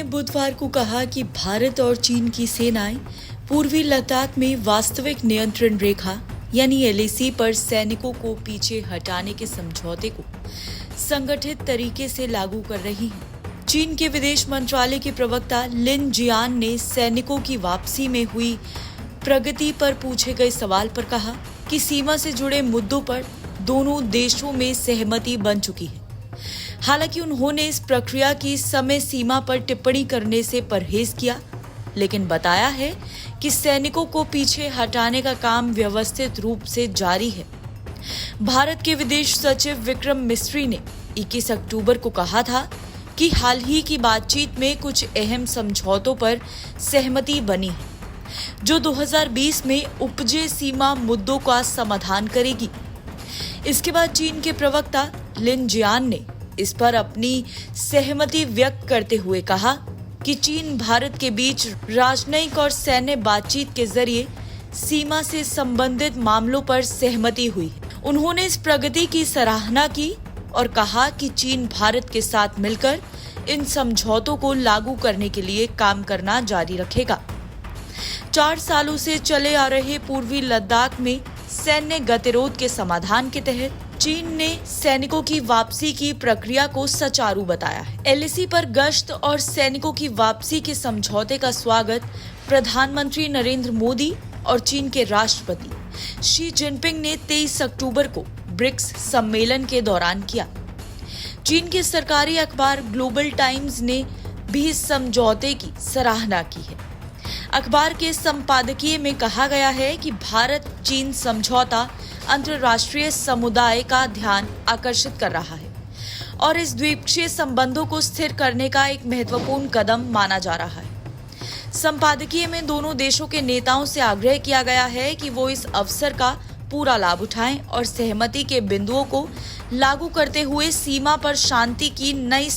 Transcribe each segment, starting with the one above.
बुधवार को कहा कि भारत और चीन की सेनाएं पूर्वी लद्दाख में वास्तविक नियंत्रण रेखा यानी एलएसी पर सैनिकों को पीछे हटाने के समझौते को संगठित तरीके से लागू कर रही हैं। चीन के विदेश मंत्रालय के प्रवक्ता लिन जियान ने सैनिकों की वापसी में हुई प्रगति पर पूछे गए सवाल पर कहा कि सीमा से जुड़े मुद्दों पर दोनों देशों में सहमति बन चुकी है। हालांकि उन्होंने इस प्रक्रिया की समय सीमा पर टिप्पणी करने से परहेज किया, लेकिन बताया है कि सैनिकों को पीछे हटाने का काम व्यवस्थित रूप से जारी है। भारत के विदेश सचिव विक्रम मिस्री ने 21 अक्टूबर को कहा था कि हाल ही की बातचीत में कुछ अहम समझौतों पर सहमति बनी है, जो 2020 में उपजे सीमा मुद्दों का समाधान करेगी। इसके बाद चीन के प्रवक्ता लिन जियान ने इस पर अपनी सहमति व्यक्त करते हुए कहा कि चीन भारत के बीच राजनयिक और सैन्य बातचीत के जरिए सीमा से संबंधित मामलों पर सहमति हुई है। उन्होंने इस प्रगति की सराहना की और कहा कि चीन भारत के साथ मिलकर इन समझौतों को लागू करने के लिए काम करना जारी रखेगा। 4 सालों से चले आ रहे पूर्वी लद्दाख में सैन्य गतिरोध के समाधान के तहत चीन ने सैनिकों की वापसी की प्रक्रिया को सुचारू बताया है। एलएसी पर गश्त और सैनिकों की वापसी के समझौते का स्वागत प्रधानमंत्री नरेंद्र मोदी और चीन के राष्ट्रपति शी जिनपिंग ने 23 अक्टूबर को ब्रिक्स सम्मेलन के दौरान किया। चीन के सरकारी अखबार ग्लोबल टाइम्स ने भी इस समझौते की सराहना की है। अखबार के संपादकीय में कहा गया है कि भारत चीन समझौता अंतर्राष्ट्रीय समुदाय का ध्यान आकर्षित कर रहा है और इस द्विपक्षीय संबंधों को स्थिर करने का एक महत्वपूर्ण कदम माना जा रहा है। संपादकीय में दोनों देशों के नेताओं से आग्रह किया गया है कि वो इस अवसर का पूरा लाभ उठाएं और सहमति के बिंदुओं को लागू करते हुए सीमा पर शांति की नई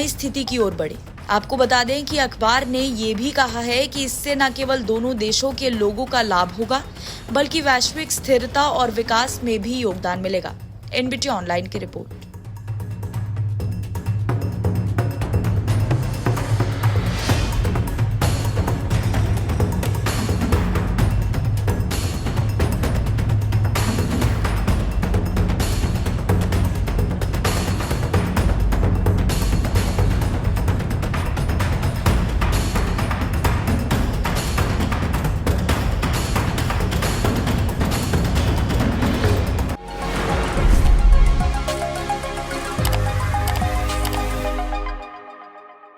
स्थिति की ओर बढ़े। आपको बता दें कि अखबार ने ये भी कहा है कि इससे न केवल दोनों देशों के लोगों का लाभ होगा, बल्कि वैश्विक स्थिरता और विकास में भी योगदान मिलेगा। एनबीटी ऑनलाइन की रिपोर्ट।